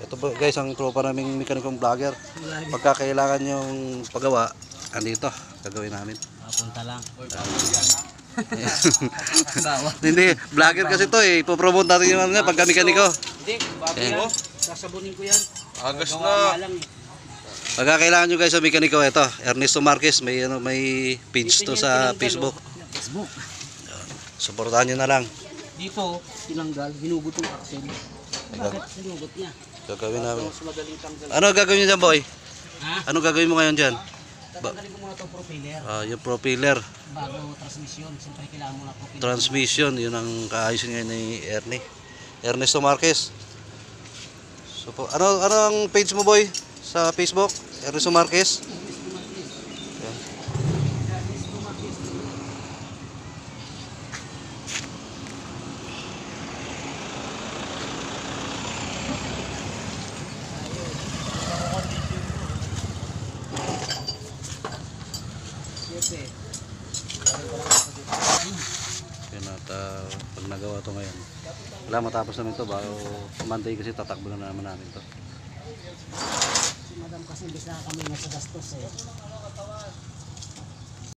Ito po guys, ang tropa naming mekanikong vlogger. Pagka kailangan yung paggawa, andito, gagawin namin. Punta lang. Hindi, vlogger kasi to eh. Ipopromote natin yung ano, pagka mekaniko. Hindi, bago yan. Sasabunin ko yan. Agas Gawa na. lang eh. Pagka kailangan nyo guys sa mekaniko, ito, Ernesto Marquez, may page to sa Facebook. Facebook. Suportahan nyo na lang. Dito, tinanggal, hinugot yung axle. Bakit hinugot niya? Gagawin namin. Mas magaling tanggal. Ano gagawin nyo dyan, boy? Ha? Ano gagawin mo ngayon dyan? Tatanggalin ko muna itong propeller. Yung propeller, Bago transmission. Siyempre kailangan mo na propeller. transmission, yun ang kaayusin ngayon ni Ernesto Marquez. So, ano ang page mo, boy? Sa Facebook? Ernesto Marquez? Yan. Yan at pag nagawa to ngayon, wala matapos namin to bago Monday kasi tatakbo na naman namin to. Si madam kasi imbis na kami nasa gastos eh.